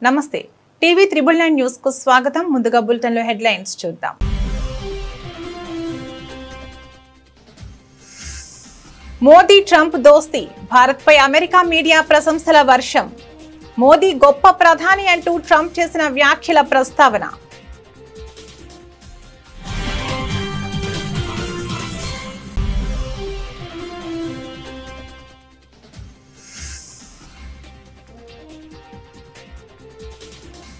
నమస్తే TV 999 news కు స్వాగతం. ముందుగా బులెటిన్ లో హెడ్లైన్స్ చూద్దాం. మోదీ ట్రంప్ దోస్తీ, భారత్ పై అమెరికా మీడియా ప్రశంసల వర్షం. మోదీ గొప్ప ప్రధాని అంటూ ట్రంప్ చేసిన వ్యాఖ్యల ప్రస్తావన.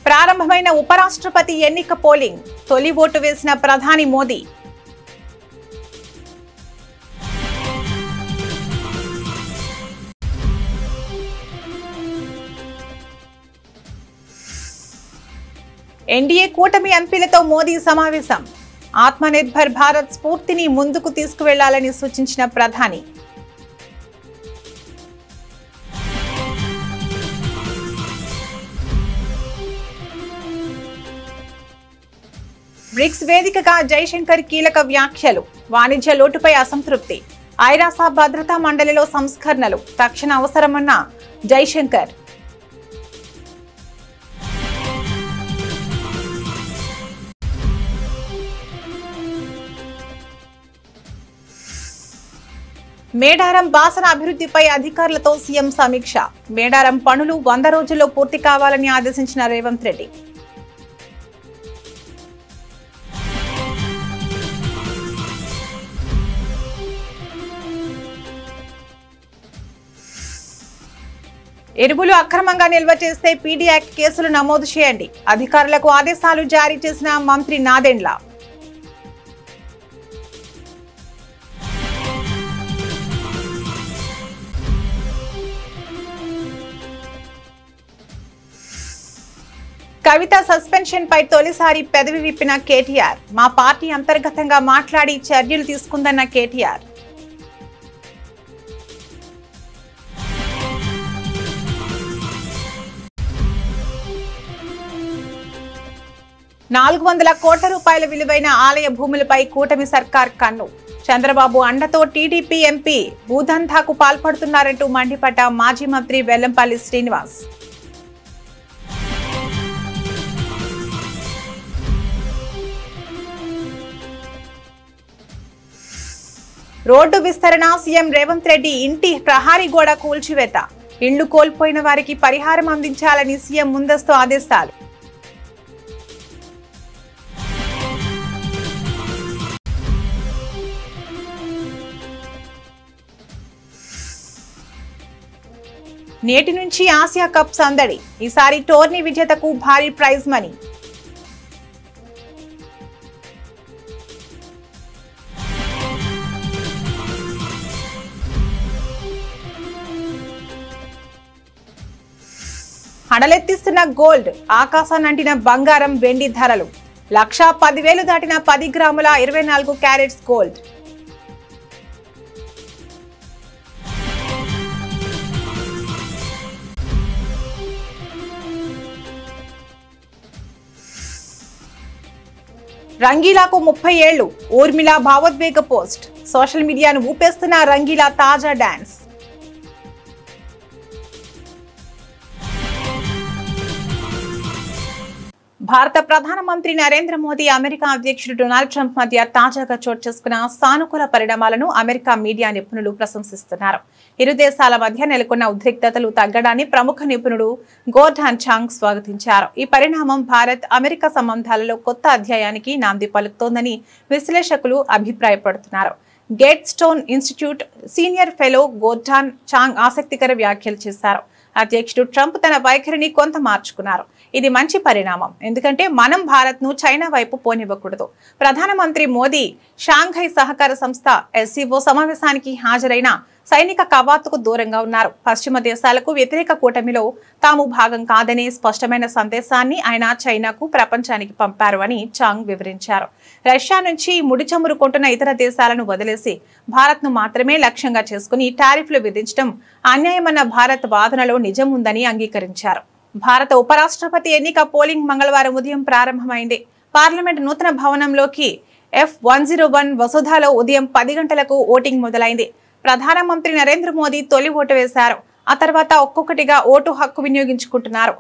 ప్రారంభమైన ఉపరాష్ట్రపతి ఎన్నిక పోలింగ్, తొలి ఓటు వేసిన ప్రధాని మోదీ. ఎన్డీఏ కూటమి ఎంపీలతో మోదీ సమావేశం. ఆత్మనిర్భర్ భారత్ స్ఫూర్తిని ముందుకు తీసుకువెళ్లాలని సూచించిన ప్రధాని. బ్రిక్స్ వేదికగా జైశంకర్ కీలక వ్యాఖ్యలు. వాణిజ్య లోటుపై అసంతృప్తి. ఐరాస భద్రతా మండలిలో సంస్కరణలు తక్షణ అవసరమన్న జైశంకర్. మేడారం బాసన అభివృద్ధిపై అధికారులతో సీఎం సమీక్ష. మేడారం పనులు 100 రోజుల్లో పూర్తి కావాలని ఆదేశించిన రేవంత్ రెడ్డి. ఎరువులు అక్రమంగా నిల్వ చేస్తే పీడీ యాక్ట్ కేసులు నమోదు చేయండి. అధికారులకు ఆదేశాలు జారీ చేసిన మంత్రి నాదెండ్ల. కవిత సస్పెన్షన్ పై తొలిసారి పెదవి విప్పిన కేటీఆర్. మా పార్టీ అంతర్గతంగా మాట్లాడి చర్యలు తీసుకుందన్న కేటీఆర్. ₹400 కోట్ల విలువైన ఆలయ భూములపై కూటమి సర్కార్ కన్ను. చంద్రబాబు అండతో టీడీపీ ఎంపీ భూదందాకు పాల్పడుతున్నారంటూ మండిపడ్డ మాజీ మంత్రి వెల్లంపల్లి శ్రీనివాస్. రోడ్డు విస్తరణ, సీఎం రేవంత్ రెడ్డి ఇంటి ప్రహారీ గోడ కూల్చివేత. ఇళ్లు కోల్పోయిన వారికి పరిహారం అందించాలని సీఎం ముందస్తు ఆదేశాలు. నేటి నుంచి ఆసియా కప్ సందడి. ఈసారి టోర్నీ విజేతకు భారీ ప్రైజ్ మనీ. హడలెత్తిస్తున్న గోల్డ్, ఆకాశానంటిన బంగారం, వెండి ధరలు. 1,10,000 దాటిన 10 గ్రాముల 24 క్యారెట్స్ గోల్డ్. రంగీలాకు 30 ఏళ్లు, ఊర్మిళ భావోద్వేగ పోస్ట్. సోషల్ మీడియాను ఊపేస్తున్న రంగీలా తాజా డాన్స్. భారత ప్రధానమంత్రి నరేంద్ర మోదీ, అమెరికా అధ్యక్షుడు డొనాల్డ్ ట్రంప్ మధ్య తాజాగా చోటు చేసుకున్న సానుకూల పరిణామాలను అమెరికా మీడియా నిపుణులు ప్రశంసిస్తున్నారు. ఇరు దేశాల మధ్య నెలకొన్న ఉద్రిక్తతలు తగ్గడాన్ని ప్రముఖ నిపుణుడు గోర్డాన్ చాంగ్ స్వాగతించారు. ఈ పరిణామం భారత్ అమెరికా సంబంధాలలో కొత్త అధ్యాయానికి నాంది పలుకుతోందని విశ్లేషకులు అభిప్రాయపడుతున్నారు. Gatestone institute senior fellow Gordon Chang ఆసక్తికర వ్యాఖ్యలు చేశారు. అధ్యక్షుడు ట్రంప్ తన వైఖరిని కొంత మార్చుకున్నారు. ఇది మంచి పరిణామం, ఎందుకంటే మనం భారత్ ను చైనా వైపు పోనివ్వకూడదు. ప్రధానమంత్రి మోదీ షాంఘై సహకార సంస్థ SCO సమావేశానికి హాజరైన సైనిక కవాతుకు దూరంగా ఉన్నారు. పశ్చిమ దేశాలకు వ్యతిరేక కూటమిలో తాము భాగం కాదనే స్పష్టమైన సందేశాన్ని ఆయన చైనాకు, ప్రపంచానికి పంపారు అని చాంగ్ వివరించారు. రష్యా నుంచి ముడి చమురు కొంటున్న ఇతర దేశాలను వదిలేసి భారత్ ను మాత్రమే లక్ష్యంగా చేసుకుని టారిఫ్లు విధించడం అన్యాయమన్న భారత్ వాదనలో నిజం ఉందని అంగీకరించారు. భారత ఉపరాష్ట్రపతి ఎన్నిక పోలింగ్ మంగళవారం ఉదయం ప్రారంభమైంది. పార్లమెంట్ నూతన భవనంలోకి F101 వసుధాలో ఉదయం 10 గంటలకు ఓటింగ్ మొదలైంది. ప్రధానమంత్రి నరేంద్ర మోదీ తొలి ఓటు వేశారు. ఆ తర్వాత ఒక్కొక్కటిగా ఓటు హక్కు వినియోగించుకుంటున్నారు.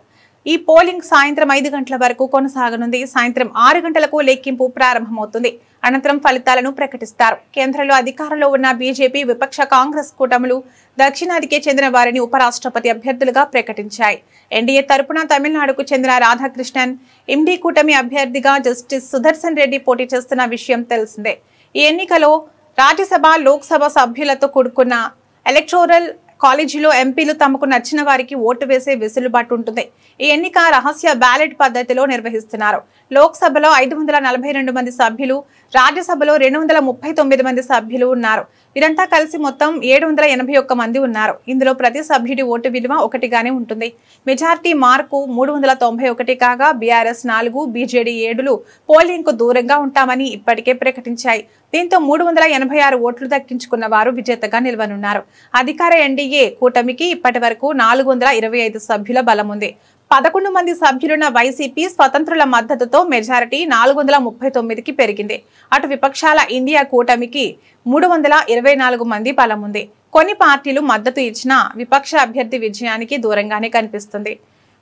ఈ పోలింగ్ సాయంత్రం 5 గంటల వరకు కొనసాగనుంది. సాయంత్రం 6 గంటలకు లెక్కింపు ప్రారంభమవుతుంది. అనంతరం ఫలితాలను ప్రకటిస్తారు. కేంద్రంలో అధికారంలో ఉన్న బీజేపీ, విపక్ష కాంగ్రెస్ కూటములు దక్షిణాదికి చెందిన వారిని ఉపరాష్ట్రపతి అభ్యర్థులుగా ప్రకటించాయి. ఎన్డీఏ తరపున తమిళనాడుకు చెందిన రాధాకృష్ణన్, ఎండీ కూటమి అభ్యర్థిగా జస్టిస్ సుదర్శన్ రెడ్డి పోటీ చేస్తున్న విషయం తెలిసిందే. ఈ ఎన్నికలో రాజ్యసభ, లోక్సభ సభ్యులతో కూడుకున్న ఎలక్టోరల్ కాలేజీలో ఎంపీలు తమకు నచ్చిన వారికి ఓటు వేసే వెసులుబాటు ఉంటుంది. ఈ ఎన్నిక రహస్య బ్యాలెట్ పద్ధతిలో నిర్వహిస్తున్నారు. లోక్సభలో 542 మంది సభ్యులు, రాజ్యసభలో 239 మంది సభ్యులు ఉన్నారు. వీరంతా కలిసి మొత్తం 781 మంది ఉన్నారు. ఇందులో ప్రతి సభ్యుడి ఓటు విలువ 1గానే ఉంటుంది. మెజార్టీ మార్కు 391 కాగా బీఆర్ఎస్ 4, బీజేడీ 7లు పోలింగ్ కు దూరంగా ఉంటామని ఇప్పటికే ప్రకటించాయి. దీంతో 386 ఓట్లు దక్కించుకున్న వారు విజేతగా నిలవనున్నారు. అధికార ఎన్డీఏ కూటమికి ఇప్పటి వరకు 425 సభ్యుల బలం ఉంది. 11 మంది సభ్యులున్న వైసీపీ స్వతంత్రుల మద్దతుతో మెజారిటీ 439కి పెరిగింది. అటు విపక్షాల ఇండియా కూటమికి 324 మంది బలం ఉంది. కొన్ని పార్టీలు మద్దతు ఇచ్చినా విపక్ష అభ్యర్థి విజయానికి దూరంగానే కనిపిస్తుంది.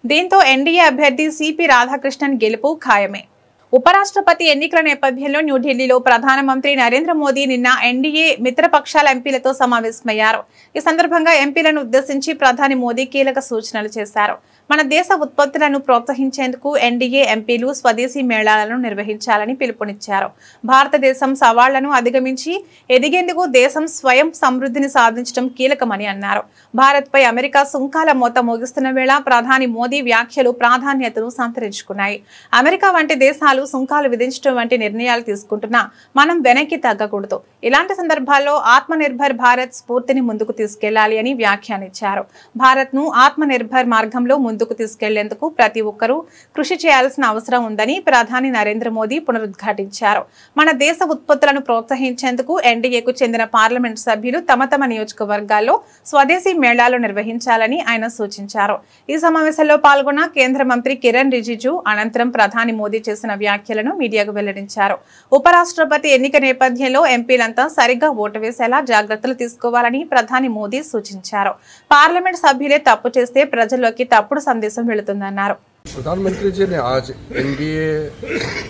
దీంతో ఎన్డీఏ అభ్యర్థి సిపి రాధాకృష్ణన్ గెలుపు ఖాయమే. ఉపరాష్ట్రపతి ఎన్నికల నేపథ్యంలో న్యూఢిల్లీలో ప్రధానమంత్రి నరేంద్ర మోదీ నిన్న ఎన్డీఏ మిత్రపక్షాల ఎంపీలతో సమావేశమయ్యారు. ఈ సందర్భంగా ఎంపీలను ఉద్దేశించి ప్రధాని మోదీ కీలక సూచనలు చేశారు. మన దేశ ఉత్పత్తులను ప్రోత్సహించేందుకు ఎన్డీఏ ఎంపీలు స్వదేశీ మేళాలను నిర్వహించాలని పిలుపునిచ్చారు. భారతదేశం సవాళ్లను అధిగమించి ఎదిగేందుకు దేశం స్వయం సమృద్ధిని సాధించడం కీలకమని అన్నారు. భారత్పై అమెరికా సుంకాల మోత మోగిస్తున్న వేళ ప్రధాని మోదీ వ్యాఖ్యలు ప్రాధాన్యతను సంతరించుకున్నాయి. అమెరికా వంటి దేశాలు సుంకాలు విధించడం వంటి నిర్ణయాలు తీసుకుంటున్నా మనం వెనక్కి తగ్గకూడదు. ఇలాంటి సందర్భాల్లో ఆత్మనిర్భర్ భారత్ స్ఫూర్తిని ముందుకు తీసుకెళ్లాలి అని వ్యాఖ్యానించారు. భారత్ ను ఆత్మనిర్భర్ మార్గంలో ముందుకు తీసుకెళ్లేందుకు ప్రతి ఒక్కరూ కృషి చేయాల్సిన అవసరం ఉందని ప్రధాని నరేంద్ర మోదీ పునరుద్ఘాటించారు. మన దేశ ఉత్పత్తులను ప్రోత్సహించేందుకు ఎన్డీఏకు చెందిన పార్లమెంట్ సభ్యులు తమ తమ నియోజకవర్గాల్లో స్వదేశీ మేళాలు నిర్వహించాలని ఆయన సూచించారు. ఈ సమావేశంలో పాల్గొన్న కేంద్ర మంత్రి కిరణ్ రిజిజు అనంతరం ప్రధాని మోదీ చేసిన వ్యాఖ్యలను మీడియాకు వెల్లడించారు. ఉపరాష్ట్రపతి ఎన్నిక నేపథ్యంలో ఎంపీలంతా సరిగ్గా ఓటు వేసేలా జాగ్రత్తలు తీసుకోవాలని ప్రధాని మోదీ సూచించారు. పార్లమెంట్ సభ్యులే తప్పు చేస్తే ప్రజల్లోకి తప్పుడు సందేశం వెళుతుందన్నారు. प्रधानमंत्री जी ने आज एनडीए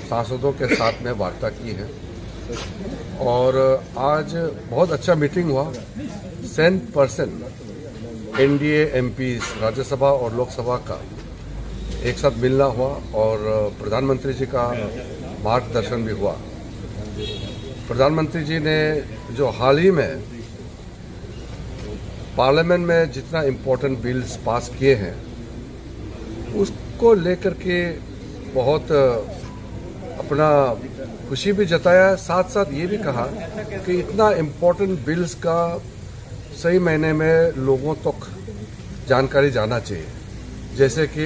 सांसदों के साथ में वार्ता की है और आज बहुत अच्छा मीटिंग हुआ। 100% एनडीए एमपीज राज्यसभा और लोकसभा का एक साथ मिलना हुआ और प्रधानमंत्री जी का मार्गदर्शन भी हुआ। प्रधानमंत्री जी ने जो हाल ही में पार्लियामेंट में जितना इम्पोर्टेंट बिल्स पास किए हैं उसको लेकर के बहुत अपना खुशी भी जताया, साथ साथ ये भी कहा कि इतना इम्पोर्टेंट बिल्स का सही मायने में लोगों तक जानकारी जाना चाहिए। जैसे कि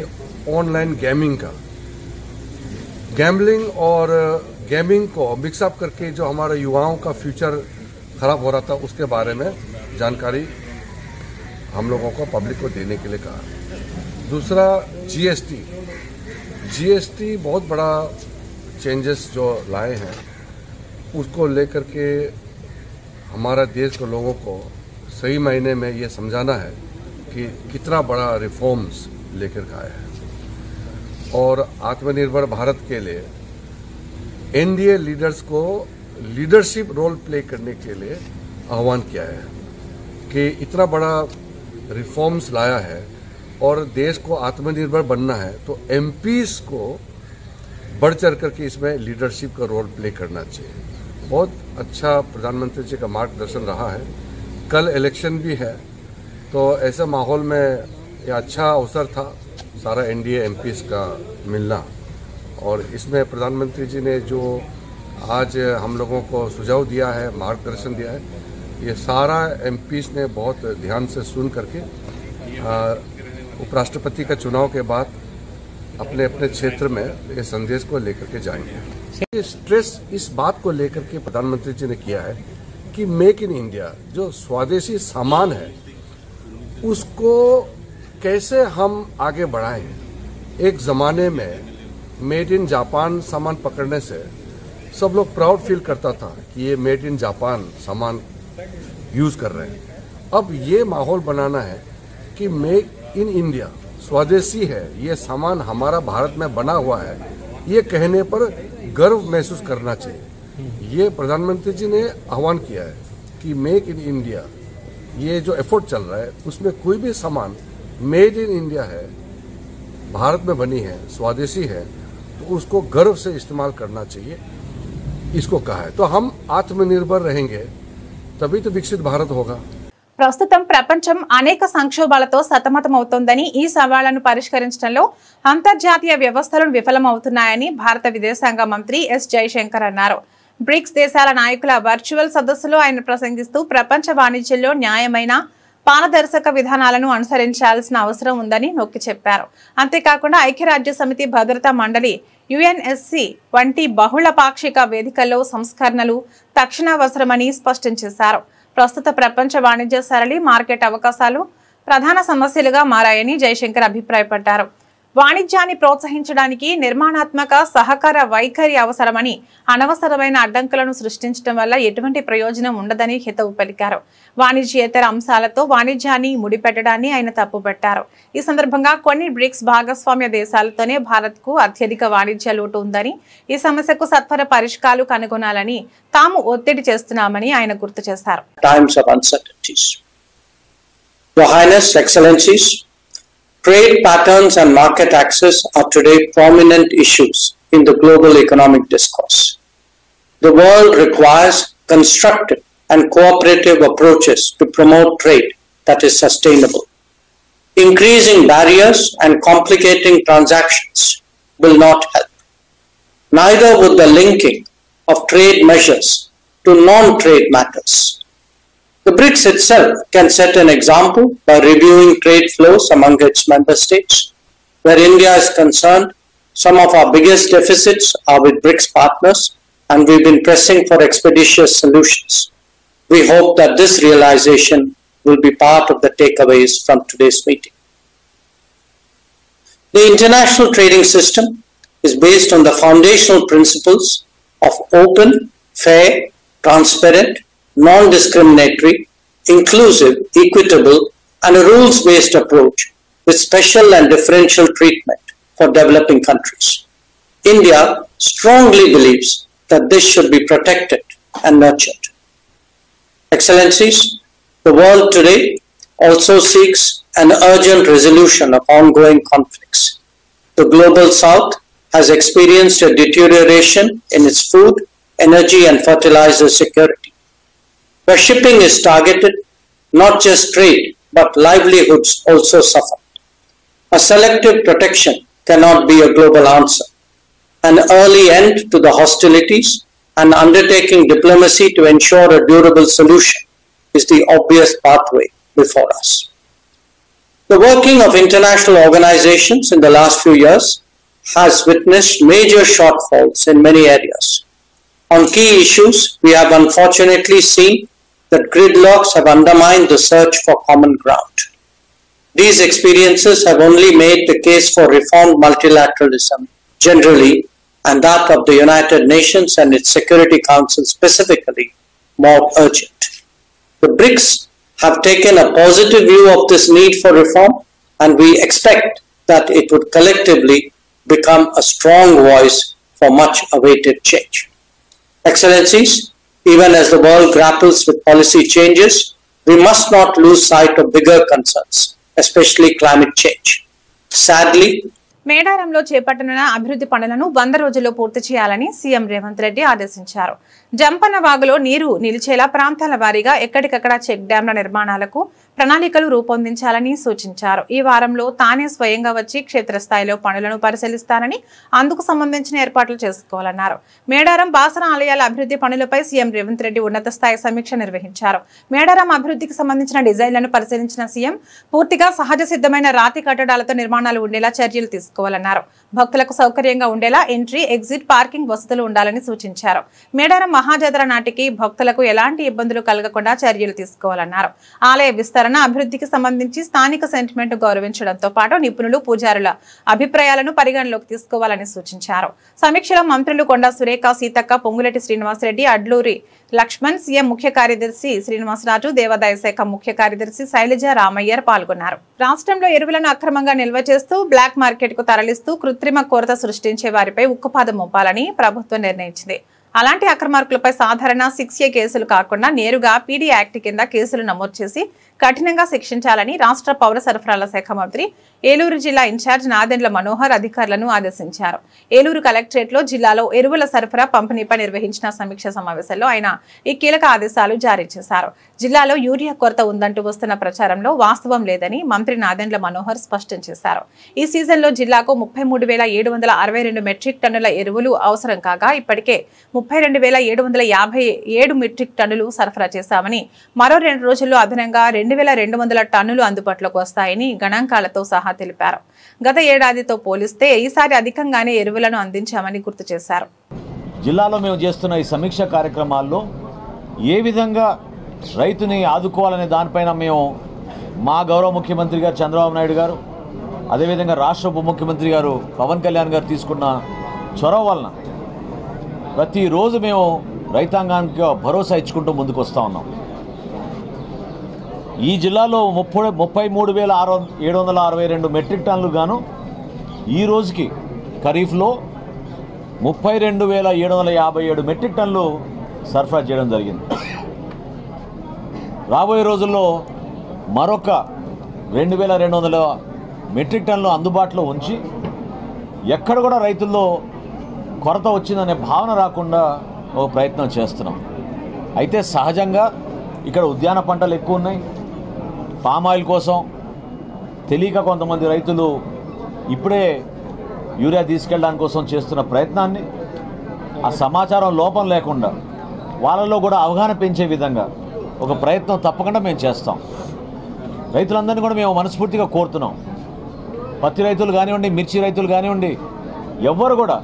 ऑनलाइन गेमिंग का, गैम्बलिंग और गेमिंग को मिक्सअप करके जो हमारे युवाओं का फ्यूचर खराब हो रहा था उसके बारे में जानकारी हम लोगों को पब्लिक को देने के लिए कहा। दूसरा जीएसटी बहुत बड़ा चेंजेस जो लाए हैं उसको लेकर के हमारा देश के लोगों को सही मायने में ये समझाना है कि कितना बड़ा रिफॉर्म्स लेकर आए हैं और आत्मनिर्भर भारत के लिए एनडीए लीडर्स को लीडरशिप रोल प्ले करने के लिए आह्वान किया है कि इतना बड़ा रिफॉर्म्स लाया है और देश को आत्मनिर्भर बनना है तो एमपीज को बढ़ चढ़ करके इसमें लीडरशिप का रोल प्ले करना चाहिए। बहुत अच्छा प्रधानमंत्री जी का मार्गदर्शन रहा है। कल इलेक्शन भी है तो ऐसे माहौल में ये अच्छा अवसर था सारा एनडीए एमपीज का मिलना और इसमें प्रधानमंत्री जी ने जो आज हम लोगों को सुझाव दिया है, मार्गदर्शन दिया है, ये सारा एमपीज ने बहुत ध्यान से सुन करके उपराष्ट्रपति का चुनाव के बाद अपने अपने क्षेत्र में ये संदेश को लेकर के जाएंगे। स्ट्रेस इस बात को लेकर के प्रधानमंत्री जी ने किया है कि मेक इन इंडिया जो स्वदेशी सामान है उसको कैसे हम आगे बढ़ाएं। एक जमाने में मेड इन जापान सामान पकड़ने से सब लोग प्राउड फील करता था कि ये मेड इन जापान सामान यूज कर रहे हैं। अब ये माहौल बनाना है कि मेक इन इंडिया स्वदेशी है, ये सामान हमारा भारत में बना हुआ है, ये कहने पर गर्व महसूस करना चाहिए। ये प्रधानमंत्री जी ने आह्वान किया है कि मेक इन इंडिया, ये जो एफर्ट चल रहा है उसमें कोई भी सामान मेड इन इंडिया है, भारत में बनी है, स्वदेशी है, तो उसको गर्व से इस्तेमाल करना चाहिए, इसको कहा है। तो हम आत्मनिर्भर रहेंगे तभी तो विकसित भारत होगा। ప్రస్తుతం ప్రపంచం అనేక సంక్షోభాలతో సతమతమవుతోందని, ఈ సవాళ్లను పరిష్కరించడంలో అంతర్జాతీయ వ్యవస్థలు విఫలమవుతున్నాయని భారత విదేశాంగ మంత్రి ఎస్ జయశంకర్ అన్నారు. బ్రిక్స్ దేశాల నాయకుల వర్చువల్ సదస్సులో ఆయన ప్రసంగిస్తూ ప్రపంచ వాణిజ్యంలో న్యాయమైన పారదర్శక విధానాలను అనుసరించాల్సిన అవసరం ఉందని నొక్కి చెప్పారు. అంతేకాకుండా ఐక్యరాజ్య సమితి భద్రతా మండలి యుఎన్ఎస్సి వంటి బహుళ పాక్షిక వేదికల్లో సంస్కరణలు తక్షణ అవసరమని స్పష్టం చేశారు. ప్రస్తుత ప్రపంచ వాణిజ్య సరళి మార్కెట్ అవకాశాలు ప్రధాన సమస్యలుగా మారాయని జయశంకర్ అభిప్రాయపడ్డారు. వాణిజ్యాన్ని ప్రోత్సహించడానికి నిర్మాణాత్మక సహకార వైఖరి అవసరమని, అనవసరమైన అడ్డంకులను సృష్టించడం వల్ల ఎటువంటి ప్రయోజనం ఉండదని హితవు పలికారు. వాణిజ్యేతర అంశాలతో వాణిజ్యాన్ని ముడిపెట్టడాన్ని ఆయన తప్పుపట్టారు. ఈ సందర్భంగా కొన్ని బ్రిక్స్ భాగస్వామ్య దేశాలతోనే భారత్కు అత్యధిక వాణిజ్య లోటు ఉందని, ఈ సమస్యకు సత్వర పరిష్కారాలు కనుగొనాలని తాము ఒత్తిడి చేస్తున్నామని ఆయన గుర్తు చేశారు. Trade patterns and market access are today prominent issues in the global economic discourse. The world requires constructive and cooperative approaches to promote trade that is sustainable. Increasing barriers and complicating transactions will not help. Neither would the linking of trade measures to non-trade matters. The BRICS itself can set an example by reviewing trade flows among its member states. Where India is concerned, some of our biggest deficits are with BRICS partners, and we've been pressing for expeditious solutions. We hope that this realization will be part of the takeaways from today's meeting. The international trading system is based on the foundational principles of open, fair, transparent, non-discriminatory, inclusive, equitable, and a rules-based approach with special and differential treatment for developing countries. India strongly believes that this should be protected and nurtured. Excellencies, the world today also seeks an urgent resolution of ongoing conflicts. The global south has experienced a deterioration in its food, energy, and fertilizer security. Where shipping is targeted, not just trade, but livelihoods also suffer. A selective protection cannot be a global answer. An early end to the hostilities and undertaking diplomacy to ensure a durable solution is the obvious pathway before us. The working of international organizations in the last few years has witnessed major shortfalls in many areas. On key issues, we have unfortunately seen that gridlocks have undermined the search for common ground. These experiences have only made the case for reformed multilateralism generally, and that of the United Nations and its Security Council specifically, more urgent. The BRICS have taken a positive view of this need for reform, and we expect that it would collectively become a strong voice for much awaited change. Excellencies, even as the world grapples with policy changes, we must not lose sight of bigger concerns, especially climate change. Sadly, మేడారంలో చేపట్టనున్న అభివృద్ధి పనులను 100 రోజుల్లో పూర్తి చేయాలని CM Revanth Reddy ఆదేశించారు. జంపన్న వాగులో నీరు నిలిచేలా ప్రాంతాల వారీగా ఎక్కడికక్కడ చెక్ డ్యాంల నిర్మాణాలకు ప్రణాళికలు రూపొందించాలని సూచించారు. ఈ వారంలో తానే స్వయంగా వచ్చి క్షేత్రస్థాయిలో పనులను పరిశీలిస్తానని, అందుకు సంబంధించిన ఏర్పాట్లు చేసుకోవాలన్నారు. మేడారం బాసర ఆలయాల అభివృద్ధి పనులపై సీఎం రేవంత్ రెడ్డి ఉన్నత స్థాయి సమీక్ష నిర్వహించారు. మేడారం అభివృద్ధికి సంబంధించిన డిజైన్లను పరిశీలించిన సీఎం పూర్తిగా సహజ సిద్ధమైన రాతి కట్టడాలతో నిర్మాణాలు ఉండేలా చర్యలు తీసుకోవాలన్నారు. భక్తులకు సౌకర్యంగా ఉండేలా ఎంట్రీ, ఎగ్జిట్, పార్కింగ్ వసతులు ఉండాలని సూచించారు. మేడారం మహాజాతర నాటికి భక్తులకు ఎలాంటి ఇబ్బందులు కలగకుండా చర్యలు తీసుకోవాలన్నారు. ఆలయ విస్తరణ, అభివృద్ధికి సంబంధించి స్థానిక సెంటిమెంట్ గౌరవించడంతో పాటు నిపుణులు, పూజారుల అభిప్రాయాలను పరిగణలోకి తీసుకోవాలని సూచించారు. సమీక్షలో మంత్రులు కొండా సురేఖ, సీతక్క, పొంగులేటి శ్రీనివాసరెడ్డి, అడ్లూరి లక్ష్మణ్, సీఎం ముఖ్య కార్యదర్శి శ్రీనివాసరాజు, దేవాదాయ శాఖ ముఖ్య కార్యదర్శి శైలజ రామయ్యర్ పాల్గొన్నారు. రాష్ట్రంలో ఎరువులను అక్రమంగా నిల్వ చేస్తూ బ్లాక్ మార్కెట్ కు తరలిస్తూ కృత్రిమ కొరత సృష్టించే వారిపై ఉక్కుపాదం మోపాలని ప్రభుత్వం నిర్ణయించింది. అలాంటి అక్రమార్కులపై సాధారణ 6A కేసులు కాకుండా నేరుగా పీడీ యాక్ట్ కింద కేసులు నమోదు చేసి కఠినంగా శిక్షించాలని రాష్ట్ర పౌర సరఫరాల శాఖ మంత్రి ఏలూరు జిల్లా ఇన్ఛార్జ్ నాదెండ్ల మనోహర్ అధికారులను ఆదేశించారు. ఏలూరు కలెక్టరేట్ లో జిల్లాలో ఎరువుల సరఫరా పంపిణీపై నిర్వహించిన సమీక్ష సమావేశంలో ఆయన ఈ కీలక ఆదేశాలు జారీ చేశారు. జిల్లాలో యూరియా కొరత ఉందంటూ వస్తున్న ప్రచారంలో వాస్తవం లేదని మంత్రి నాదెండ్ల మనోహర్ స్పష్టం చేశారు. ఈ సీజన్లో జిల్లాకు 33,762 మెట్రిక్ టన్నుల ఎరువులు అవసరం కాగా ఇప్పటికే 32,757 మెట్రిక్ టన్నులు సరఫరా చేశామని, మరో 2 రోజుల్లో అదనంగా 2,200 టన్నులు అందుబాటులోకి వస్తాయని గణాంకాలతో సహా తెలిపారు. గత ఏడాదితో పోలిస్తే ఈసారి అధికంగానే ఎరువులను అందించామని గుర్తు చేశారు. జిల్లాలో మేము చేస్తున్న ఈ సమీక్ష కార్యక్రమాల్లో ఏ విధంగా రైతుని ఆదుకోవాలనే దానిపైన మేము మా గౌరవ ముఖ్యమంత్రి గారు చంద్రబాబు నాయుడు గారు, అదేవిధంగా రాష్ట్ర ఉప ముఖ్యమంత్రి గారు పవన్ కళ్యాణ్ గారు తీసుకున్న చొరవ వలన ప్రతిరోజు మేము రైతాంగానికి భరోసా ఇచ్చుకుంటూ ముందుకు వస్తూ ఉన్నాం. ఈ జిల్లాలో 33,762 మెట్రిక్ టన్నులు గాను ఈ రోజుకి ఖరీఫ్లో 32,757 మెట్రిక్ టన్నులు సరఫరా చేయడం జరిగింది. రాబోయే రోజుల్లో మరొక 2,200 మెట్రిక్ టన్నులు అందుబాటులో ఉంచి ఎక్కడ కూడా రైతుల్లో కొరత వచ్చిందనే భావన రాకుండా ఒక ప్రయత్నం చేస్తున్నాం. అయితే సహజంగా ఇక్కడ ఉద్యాన పంటలు ఎక్కువ ఉన్నాయి. పామాయిల్ కోసం తెలియక కొంతమంది రైతులు ఇప్పుడే యూరియా తీసుకెళ్ళడానికి కోసం చేస్తున్న ప్రయత్నాన్ని ఆ సమాచారం లోపం లేకుండా వాళ్ళలో కూడా అవగాహన పెంచే విధంగా ఒక ప్రయత్నం తప్పకుండా మేము చేస్తాం. రైతులందరినీ కూడా మేము మనస్ఫూర్తిగా కోరుతున్నాం. పత్తి రైతులు కానివ్వండి, మిర్చి రైతులు కానివ్వండి, ఎవ్వరు కూడా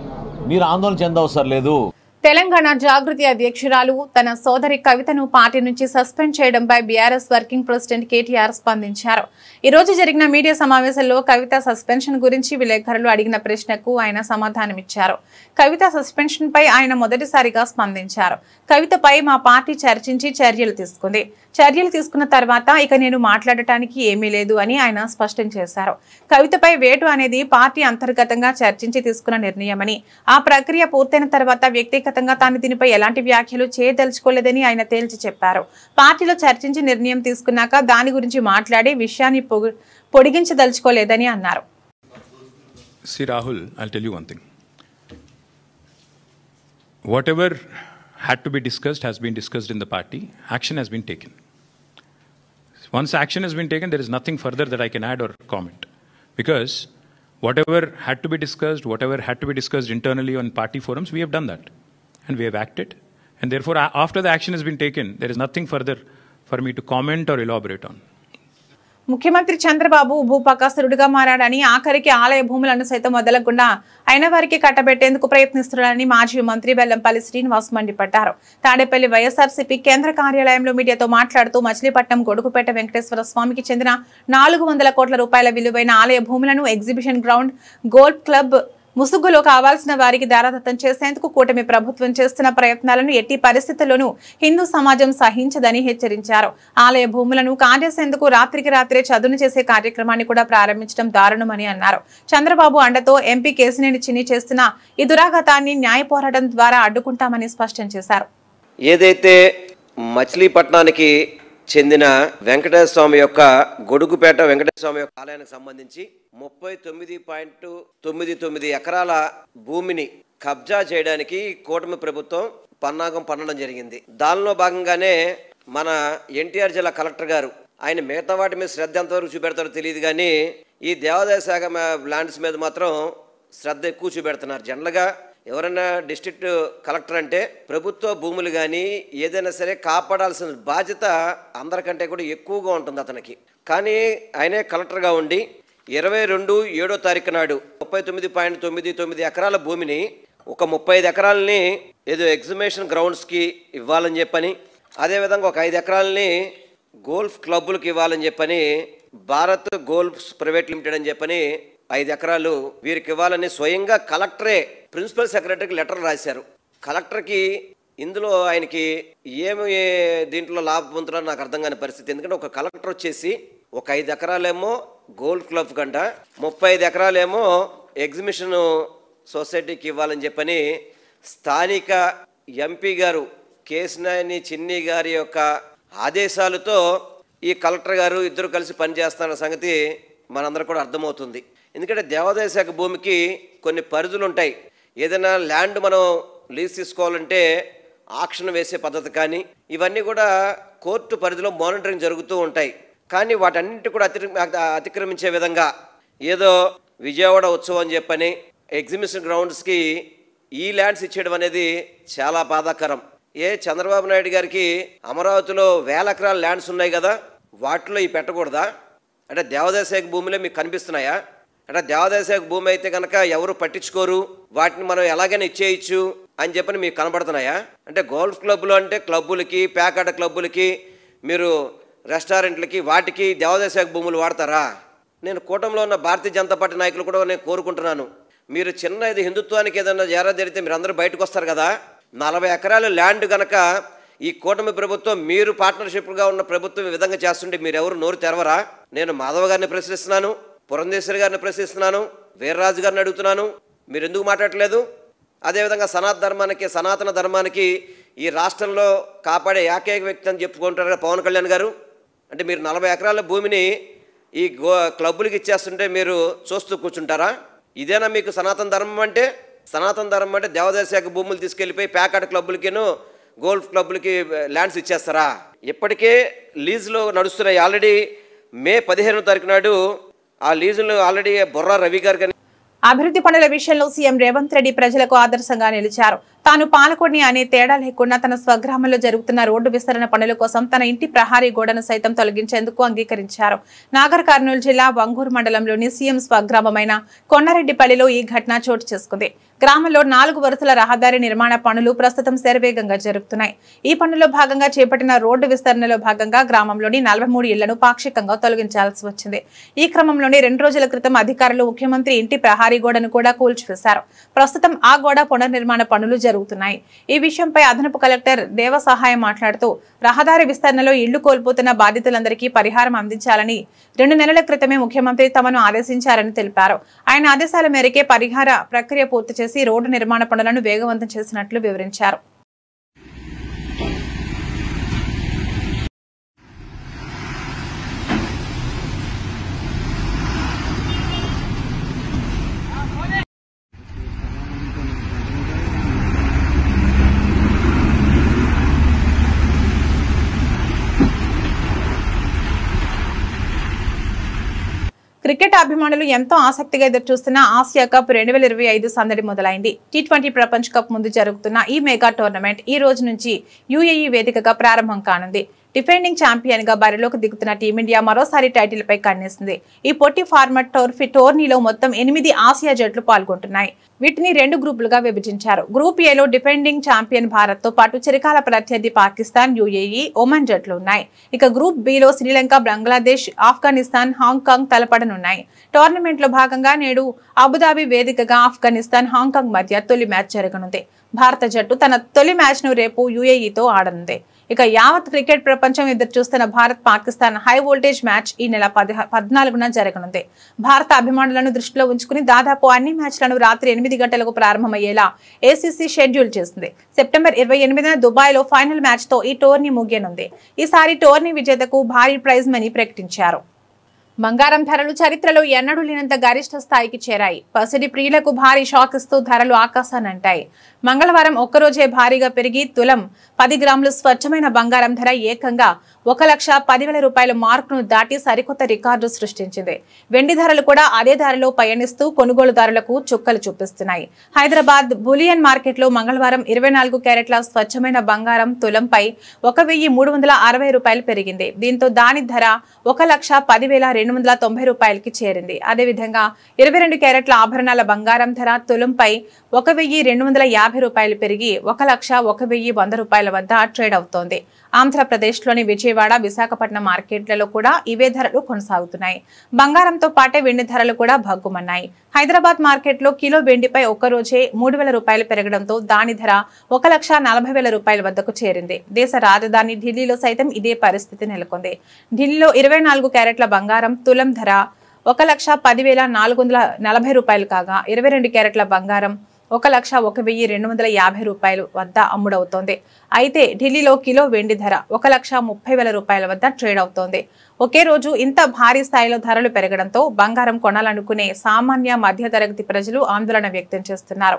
మీరు ఆందోళన చెందవసరం లేదు. తెలంగాణ జాగృతి అధ్యక్షురాలు తన సోదరి కవితను పార్టీ నుంచి సస్పెండ్ చేయడంపై బీఆర్ఎస్ వర్కింగ్ ప్రెసిడెంట్ కేటీఆర్ స్పందించారు. ఈ రోజు జరిగిన మీడియా సమావేశంలో కవిత సస్పెన్షన్ గురించి విలేకరులు అడిగిన ప్రశ్నకు ఆయన సమాధానమిచ్చారు. కవిత సస్పెన్షన్ పై ఆయన మొదటిసారిగా స్పందించారు. కవితపై మా పార్టీ చర్చించి చర్యలు తీసుకుంది. చర్యలు తీసుకున్న తర్వాత ఇక నేను మాట్లాడటానికి ఏమీ లేదు అని ఆయన స్పష్టం చేశారు. కవితపై వేటు అనేది పార్టీ అంతర్గతంగా చర్చించి తీసుకున్న నిర్ణయమని, ఆ ప్రక్రియ పూర్తయిన తర్వాత వ్యక్తిగతంగా తాను దీనిపై ఎలాంటి వ్యాఖ్యలు చేయదలుచుకోలేదని ఆయన తేల్చి చెప్పారు. పార్టీలో చర్చించి నిర్ణయం తీసుకున్నాక దాని గురించి మాట్లాడే విషయాన్ని పొడిగించదలుచుకోలేదని అన్నారు. See Rahul, I'll tell you one thing. Whatever had to be discussed has been discussed in the party. Action has been taken. Once action has been taken, there is nothing further that I can add or comment. Because whatever had to be discussed internally on party forums, we have done that. And we have acted. And therefore, after the action has been taken, there is nothing further for me to comment or elaborate on. ముఖ్యమంత్రి చంద్రబాబు భూపకాసురుడిగా మారాడని, ఆఖరికి ఆలయ భూములను సైతం వదలకుండా అయిన వారికి కట్టబెట్టేందుకు ప్రయత్నిస్తున్నాడని మాజీ మంత్రి వెల్లంపల్లి శ్రీనివాస్ మండిపడ్డారు. తాడేపల్లి వైఎస్ఆర్సీపీ కేంద్ర కార్యాలయంలో మీడియాతో మాట్లాడుతూ మచిలీపట్నం గొడుగుపేట వెంకటేశ్వర స్వామికి చెందిన 400 కోట్ల రూపాయల విలువైన ఆలయ భూములను ఎగ్జిబిషన్ గ్రౌండ్, గోల్ఫ్ క్లబ్ ముసుగులో కావాల్సిన వారికి దారాదత్తం చేసేందుకు కూటమి ప్రభుత్వం చేస్తున్న ప్రయత్నాలను ఎట్టి పరిస్థితుల్లోనూ హిందూ సమాజం సహించదని హెచ్చరించారు. ఆలయ భూములను కాజేసేందుకు రాత్రికి రాత్రే చదును చేసే కార్యక్రమాన్ని కూడా ప్రారంభించడం దారుణమని అన్నారు. చంద్రబాబు అండతో ఎంపీ కేసినేని చిన్ని చేస్తున్న ఈ దురాఘాతాన్ని న్యాయ పోరాటం ద్వారా అడ్డుకుంటామని స్పష్టం చేశారు. ఏదైతే మచిలీపట్నానికి చెందిన వెంకటేశ్వర స్వామి యొక్క గొడుగుపేట వెంకటేశ్వర స్వామి యొక్క ఆలయానికి సంబంధించి 39.99 ఎకరాల భూమిని కబ్జా చేయడానికి కూటమి ప్రభుత్వం పన్నాగం పన్నడం జరిగింది. దానిలో భాగంగానే మన ఎన్టీఆర్ జిల్లా కలెక్టర్ గారు ఆయన మిగతా వాటి మీద శ్రద్ధ ఎంతవరకు చూపెడతారో తెలియదు, కానీ ఈ దేవాదాయ శాఖ ల్యాండ్స్ మీద మాత్రం శ్రద్ధ ఎక్కువ చూపెడుతున్నారు. జనరల్గా ఎవరైనా డిస్ట్రిక్ట్ కలెక్టర్ అంటే ప్రభుత్వ భూములు కానీ ఏదైనా సరే కాపాడాల్సిన బాధ్యత అందరికంటే కూడా ఎక్కువగా ఉంటుంది అతనికి. కానీ ఆయనే కలెక్టర్గా ఉండి 22/7 తారీఖు నాడు 39.99 ఎకరాల భూమిని ఒక 35 ఎకరాలని ఏదో ఎగ్జిబిషన్ గ్రౌండ్స్కి ఇవ్వాలని చెప్పని, అదేవిధంగా ఒక 5 ఎకరాలని గోల్ఫ్ క్లబ్బులకు ఇవ్వాలని చెప్పని, భారత్ గోల్ఫ్ ప్రైవేట్ లిమిటెడ్ అని చెప్పని 5 ఎకరాలు వీరికి ఇవ్వాలని స్వయంగా కలెక్టరే ప్రిన్సిపల్ సెక్రటరీకి లెటర్ రాశారు. కలెక్టర్కి ఇందులో ఆయనకి ఏమి దీంట్లో లాభం పొందుతారో నాకు అర్థం కాని పరిస్థితి. ఎందుకంటే ఒక కలెక్టర్ వచ్చేసి ఒక 5 ఎకరాలేమో గోల్ఫ్ క్లబ్ కంట, 35 ఎకరాలేమో ఎగ్జిబిషన్ సొసైటీకి ఇవ్వాలని చెప్పని స్థానిక ఎంపీ గారు కేశినేని చిన్ని గారి యొక్క ఆదేశాలతో ఈ కలెక్టర్ గారు ఇద్దరు కలిసి పనిచేస్తున్న సంగతి మనందరూ కూడా అర్థమవుతుంది. ఎందుకంటే దేవాదాయ శాఖ భూమికి కొన్ని పరిధులు ఉంటాయి. ఏదైనా ల్యాండ్ మనం లీజ్ తీసుకోవాలంటే ఆక్షన్ వేసే పద్ధతి కానీ ఇవన్నీ కూడా కోర్టు పరిధిలో మానిటరింగ్ జరుగుతూ ఉంటాయి. కానీ వాటన్నింటి కూడా అతిక్రమించే విధంగా ఏదో విజయవాడ ఉత్సవం అని చెప్పని ఎగ్జిబిషన్ గ్రౌండ్స్కి ఈ ల్యాండ్స్ ఇచ్చేయడం అనేది చాలా బాధాకరం. చంద్రబాబు నాయుడు గారికి అమరావతిలో 1000 ఎకరాల ల్యాండ్స్ ఉన్నాయి కదా, వాటిలో ఇవి పెట్టకూడదా? అంటే దేవాదాయ శాఖ భూములే మీకు కనిపిస్తున్నాయా? అంటే దేవాదాయ శాఖ భూమి అయితే కనుక ఎవరు పట్టించుకోరు, వాటిని మనం ఎలాగైనా ఇచ్చేయచ్చు అని చెప్పని మీకు కనబడుతున్నాయా? అంటే గోల్ఫ్ క్లబ్లు అంటే క్లబ్బులకి, పేకాట క్లబ్బులకి, మీరు రెస్టారెంట్లకి, వాటికి దేవాదాయ శాఖ భూములు వాడతారా? నేను కూటమిలో ఉన్న భారతీయ జనతా పార్టీ నాయకులు కూడా నేను కోరుకుంటున్నాను, మీరు చిన్న ఇది హిందుత్వానికి ఏదైనా జారా జరిగితే మీరు అందరూ బయటకు వస్తారు కదా. 40 ఎకరాల ల్యాండ్ కనుక ఈ కూటమి ప్రభుత్వం, మీరు పార్ట్నర్షిప్గా ఉన్న ప్రభుత్వం ఈ విధంగా చేస్తుంటే మీరు ఎవరు నోరు తెరవరా? నేను మాధవ్ గారిని ప్రశ్నిస్తున్నాను, పురంధేశ్వరి గారిని ప్రశ్నిస్తున్నాను, వీర్రాజు గారిని అడుగుతున్నాను, మీరు ఎందుకు మాట్లాడట్లేదు? అదేవిధంగా సనాతన ధర్మానికి ఈ రాష్ట్రంలో కాపాడే ఏకైక వ్యక్తి అని చెప్పుకుంటారు పవన్ కళ్యాణ్ గారు. అంటే మీరు 40 ఎకరాల భూమిని ఈ క్లబ్బులకి ఇచ్చేస్తుంటే మీరు చూస్తూ కూర్చుంటారా? ఇదేనా మీకు సనాతన ధర్మం అంటే? సనాతన ధర్మం అంటే దేవాదాయ శాఖ భూములు తీసుకెళ్ళిపోయి పేకాట క్లబ్బులకిను గోల్ఫ్ క్లబ్బులకి ల్యాండ్స్ ఇచ్చేస్తారా? ఇప్పటికే లీజులో నడుస్తున్నాయి. ఆల్రెడీ మే 15వ తారీఖు నాడు ఆ లీజులు ఆల్రెడీ బొర్రా రవి గారు అభివృద్ధి పనుల విషయంలో సీఎం రేవంత్ రెడ్డి ప్రజలకు ఆదర్శంగా నిలిచారు. తాను పాలకొండి అనే తేడా లేకుండా తన స్వగ్రామంలో జరుగుతున్న రోడ్డు విస్తరణ పనుల కోసం తన ఇంటి ప్రహారీ గోడను సైతం తొలగించేందుకు అంగీకరించారు. నాగర్ కర్నూలు జిల్లా వంగూరు మండలంలోని సీఎం స్వగ్రామమైన కొండారెడ్డిపల్లిలో ఈ ఘటన చోటు చేసుకుంది. గ్రామంలో 4 వరుసల రహదారి నిర్మాణ పనులు ప్రస్తుతం శరవేగంగా జరుగుతున్నాయి. ఈ పనుల్లో భాగంగా చేపట్టిన రోడ్డు విస్తరణలో భాగంగా గ్రామంలోని 43 ఇళ్లను పాక్షికంగా తొలగించాల్సి వచ్చింది. ఈ క్రమంలోనే 2 రోజుల క్రితం అధికారులు ముఖ్యమంత్రి ఇంటి ప్రహారీ గోడను కూడా కూల్చివేశారు. ప్రస్తుతం ఆ గోడ పునర్నిర్మాణ పనులు జరుగుతున్నాయి. ఈ విషయంపై అదనపు కలెక్టర్ దేవ సహాయం మాట్లాడుతూ రహదారి విస్తరణలో ఇళ్లు కోల్పోతున్న బాధితులందరికీ పరిహారం అందించాలని 2 నెలల క్రితమే ముఖ్యమంత్రి తమను ఆదేశించారని తెలిపారు. ఆయన ఆదేశాల మేరకే పరిహార ప్రక్రియ పూర్తి చేసి రోడ్డు నిర్మాణ పనులను వేగవంతం చేసినట్లు వివరించారు. క్రికెట్ అభిమానులు ఎంతో ఆసక్తిగా ఎదురుచూస్తున్న ఆసియా కప్ 2025 సందడి మొదలైంది. T20 ప్రపంచ కప్ ముందు జరుగుతున్న ఈ మెగా టోర్నమెంట్ ఈ రోజు నుంచి UAE వేదికగా ప్రారంభం కానుంది. డిఫెండింగ్ ఛాంపియన్ గా బరిలోకి దిగుతున్న టీమిండియా మరోసారి టైటిల్ పై కన్నేసింది. ఈ పొట్టి ఫార్మాట్ టోర్నీలో మొత్తం 8 ఆసియా జట్లు పాల్గొంటున్నాయి. వీటిని 2 గ్రూపులుగా విభజించారు. గ్రూప్ ఏలో డిఫెండింగ్ ఛాంపియన్ భారత్ తో పాటు చిరకాల ప్రత్యర్థి పాకిస్తాన్, UAE, ఒమన్ జట్లు ఉన్నాయి. ఇక group below Sri Lanka, Bangladesh, Afghanistan, Hong Kong తలపడనున్నాయి. Tournament లో భాగంగా నేడు అబుదాబి వేదికగా ఆఫ్ఘనిస్తాన్, హాంకాంగ్ మధ్య తొలి మ్యాచ్ జరగనుంది. భారత జట్టు తన తొలి మ్యాచ్ ను రేపు UAEతో ఆడనుంది. ఇక యావత్ క్రికెట్ ప్రపంచం ఎదురుచూస్తున్న Bharat Pakistan high voltage match ఈ నెల 14న జరగనుంది. భారత అభిమానులను దృష్టిలో ఉంచుకుని దాదాపు అన్ని మ్యాచ్లను రాత్రి 8 గంటలకు ప్రారంభమయ్యేలా ACC షెడ్యూల్ చేసింది. సెప్టెంబర్ 28న దుబాయ్లో ఫైనల్ మ్యాచ్ తో ఈ టోర్నీ ముగియనుంది. ఈసారి టోర్నీ విజేతకు భారీ ప్రైజ్ మనీ ప్రకటించారు. బంగారం ధరలు చరిత్రలో ఎన్నడూ లేనంత గరిష్ట స్థాయికి చేరాయి. పసిడి ప్రియులకు భారీ షాక్ ఇస్తూ ధరలు ఆకాశానంటాయి. మంగళవారం ఒక్కరోజే భారీగా పెరిగి తులం 10 గ్రాములు స్వచ్ఛమైన బంగారం ధర ఏకంగా 1,10,000 రూపాయల మార్కును దాటి సరికొత్త రికార్డు సృష్టించింది. వెండి ధరలు కూడా అదే దారిలో పయనిస్తూ కొనుగోలుదారులకు చుక్కలు చూపిస్తున్నాయి. హైదరాబాద్ బులియన్ మార్కెట్లో మంగళవారం 24 క్యారెట్ల స్వచ్ఛమైన బంగారం తులంపై 1,360 రూపాయలు పెరిగింది. దీంతో దాని ధర 1,10,290 రూపాయలకి చేరింది. అదేవిధంగా 22 క్యారెట్ల ఆభరణాల బంగారం ధర తులంపై 1,250 రూపాయలు పెరిగి 1,01,100 రూపాయల వద్ద ట్రేడ్ అవుతోంది. ఆంధ్రప్రదేశ్లోని విజయవాడ, విశాఖపట్నం మార్కెట్లలో కూడా ఇవే ధరలు కొనసాగుతున్నాయి. బంగారంతో పాటే వెండి ధరలు కూడా భగ్గుమన్నాయి. హైదరాబాద్ మార్కెట్లో కిలో వెండిపై ఒక్కరోజే 3,000 రూపాయలు పెరగడంతో దాని ధర 1,40,000 రూపాయల వద్దకు చేరింది. దేశ రాజధాని ఢిల్లీలో సైతం ఇదే పరిస్థితి నెలకొంది. ఢిల్లీలో 24 క్యారెట్ల బంగారం తులం ధర 1,10,440 రూపాయలు కాగా 22 క్యారెట్ల బంగారం 1,01,250 రూపాయలు వద్ద అమ్ముడవుతోంది. అయితే ఢిల్లీలో కిలో వెండి ధర 1,30,000 రూపాయల వద్ద ట్రేడ్ అవుతోంది. ఒకే రోజు ఇంత భారీ స్థాయిలో ధరలు పెరగడంతో బంగారం కొనాలనుకునే సామాన్య మధ్యతరగతి ప్రజలు ఆందోళన వ్యక్తం చేస్తున్నారు.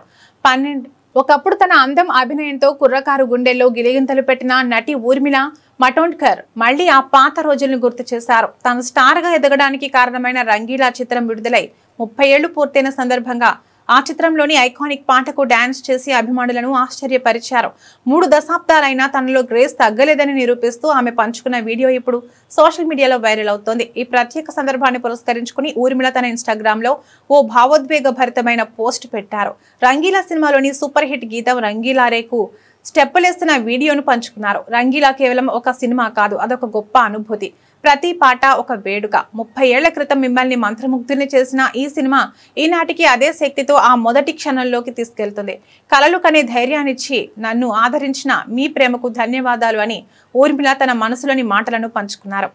ఒకప్పుడు తన అందం, అభినయంతో కుర్రకారు గుండెల్లో గిలిగింతలు పెట్టిన నటి ఊర్మిళ మటోండ్కర్ మళ్లీ ఆ పాత రోజులను గుర్తు చేశారు. తాను స్టార్ గా ఎదగడానికి కారణమైన రంగీలా చిత్రం విడుదలై 30 ఏళ్లు పూర్తయిన సందర్భంగా ఆ చిత్రంలోని ఐకానిక్ పాటకు డాన్స్ చేసి అభిమానులను ఆశ్చర్యపరిచారు. 3 దశాబ్దాలైనా తనలో గ్రేస్ తగ్గలేదని నిరూపిస్తూ ఆమె పంచుకున్న వీడియో ఇప్పుడు సోషల్ మీడియాలో వైరల్ అవుతోంది. ఈ ప్రత్యేక సందర్భాన్ని పురస్కరించుకుని ఊర్మిళ తన ఇన్స్టాగ్రామ్ లో ఓ భావోద్వేగ భరితమైన పోస్ట్ పెట్టారు. రంగీలా సినిమాలోని సూపర్ హిట్ గీతం రంగీలా రేకు స్టెప్పులేస్తున్న వీడియోను పంచుకున్నారు. రంగీలా కేవలం ఒక సినిమా కాదు, అదొక గొప్ప అనుభూతి. ప్రతి పాట ఒక వేడుక. 30 ఏళ్ల క్రితం మిమ్మల్ని మంత్రముగ్ధుల్ని చేసిన ఈ సినిమా ఈనాటికి అదే శక్తితో ఆ మొదటి క్షణంలోకి తీసుకెళ్తుంది. కలలు కనే ధైర్యాన్నిచ్చి నన్ను ఆదరించిన మీ ప్రేమకు ధన్యవాదాలు అని ఊర్మిళ తన మనసులోని మాటలను పంచుకున్నారు.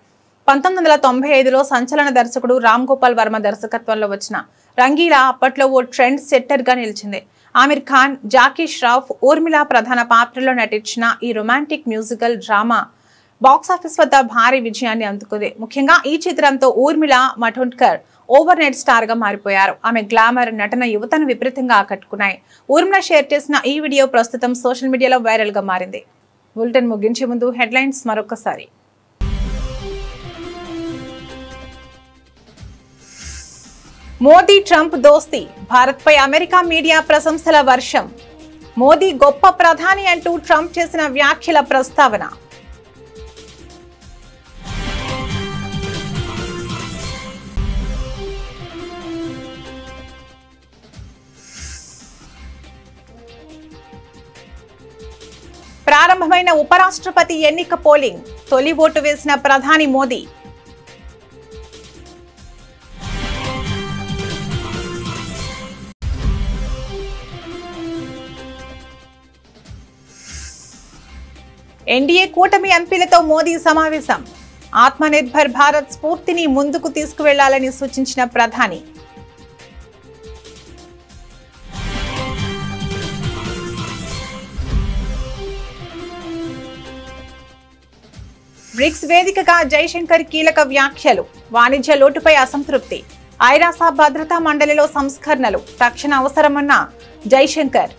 1995లో సంచలన దర్శకుడు రామ్ గోపాల్ వర్మ దర్శకత్వంలో వచ్చిన రంగీలా అప్పట్లో ఓ ట్రెండ్ సెట్టర్ గా నిలిచింది. ఆమిర్ ఖాన్, జాకీ ష్రాఫ్, ఊర్మిళ ప్రధాన పాత్రలో నటించిన ఈ రొమాంటిక్ మ్యూజికల్ డ్రామా బాక్సాఫీస్ వద్ద భారీ విజయాన్ని అందుకుంది. ముఖ్యంగా ఈ చిత్రంతో ఊర్మిళ మటోండ్కర్ ఓవర్ నైట్ స్టార్ గా మారిపోయారు. ఆమె గ్లామర్, నటన యువతను విపరీతంగా ఆకట్టుకున్నాయి. ఊర్మిళ షేర్ చేసిన ఈ వీడియో ప్రస్తుతం సోషల్ మీడియాలో వైరల్ గా మారింది. బులెటిన్ ముగించే ముందు హెడ్లైన్స్ మరొకసారి. మోదీ ట్రంప్ దోస్తీ, భారత్ పై అమెరికా మీడియా ప్రశంసల వర్షం. మోదీ గొప్ప ప్రధాని అంటూ ట్రంప్ చేసిన వ్యాఖ్యల ప్రస్తావన. ప్రారంభమైన ఉపరాష్ట్రపతి ఎన్నిక పోలింగ్, తొలి ఓటు వేసిన ప్రధాని మోదీ. ఎన్డీఏ కూటమి ఎంపీలతో మోదీ సమావేశం. ఆత్మనిర్భర్ భారత్ స్ఫూర్తిని ముందుకు తీసుకువెళ్లాలని సూచించిన ప్రధాని. బ్రిక్స్ వేదికగా జైశంకర్ కీలక వ్యాఖ్యలు. వాణిజ్య లోటుపై అసంతృప్తి. ఐరాస భద్రతా మండలిలో సంస్కరణలు తక్షణ అవసరమన్న జైశంకర్.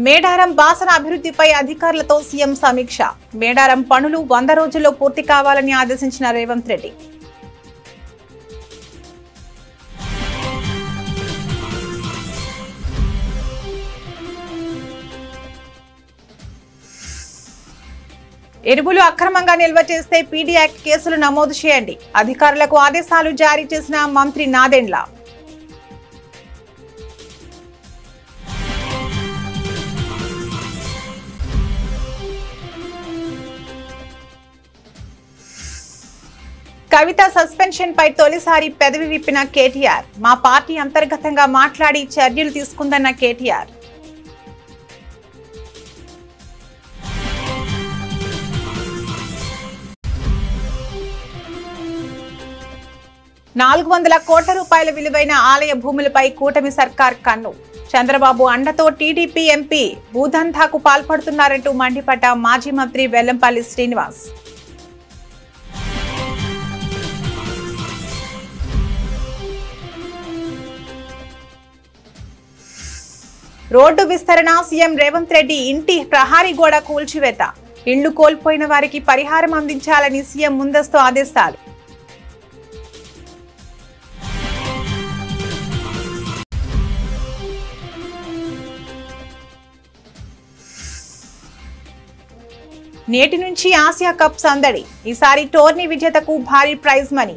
మేడారం బాసన అభివృద్ధిపై అధికారులతో సీఎం సమీక్ష. మేడారం పనులు 100 రోజుల్లో పూర్తి కావాలని ఆదేశించిన రేవంత్ రెడ్డి. ఎరువులు అక్రమంగా నిల్వ చేస్తే పీడీ యాక్ట్ కేసులు నమోదు చేయండి. అధికారులకు ఆదేశాలు జారీ చేసిన మంత్రి నాదెండ్ల. కవిత సస్పెన్షన్ పై తొలిసారి పెదవి విప్పిన కేటీఆర్. మా పార్టీ అంతర్గతంగా మాట్లాడి చర్యలు తీసుకుందన్న కేటీఆర్. ₹400 కోట్ల విలువైన ఆలయ భూములపై కూటమి సర్కార్ కన్ను. చంద్రబాబు అండతో టీడీపీ ఎంపీ భూదందాకు పాల్పడుతున్నారంటూ మండిపడ్డ మాజీ మంత్రి వెల్లంపల్లి శ్రీనివాస్. రోడ్డు విస్తరణ, సీఎం రేవంత్ రెడ్డి ఇంటి ప్రహారీ గోడ కూల్చివేత. ఇళ్లు కోల్పోయిన వారికి పరిహారం అందించాలని సీఎం ముందస్తు ఆదేశాలు. నేటి నుంచి ఆసియా కప్ సందడి. ఈసారి టోర్నీ విజేతకు భారీ ప్రైజ్ మనీ.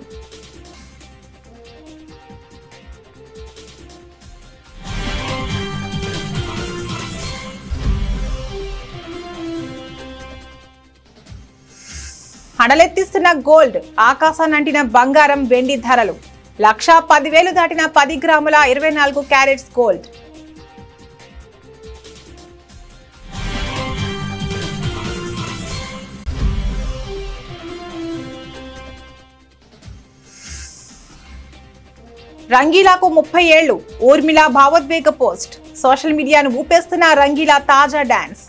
హడలెత్తిస్తున్న గోల్డ్, ఆకాశాన్నంటిన బంగారం వెండి ధరలు. 1,10,000 దాటిన 10 గ్రాముల 24 క్యారెట్స్ గోల్డ్. రంగీలాకు 30 ఏళ్లు. ఊర్మిళ భావోద్వేగ పోస్ట్. సోషల్ మీడియాను ఊపేస్తున్న రంగీలా తాజా డాన్స్.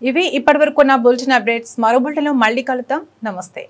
ఇవి ఇప్పటివరకు ఉన్న బులెటిన్ అప్డేట్స్. మరో బులెటిన్లో మళ్ళీ కలుద్దాం. నమస్తే.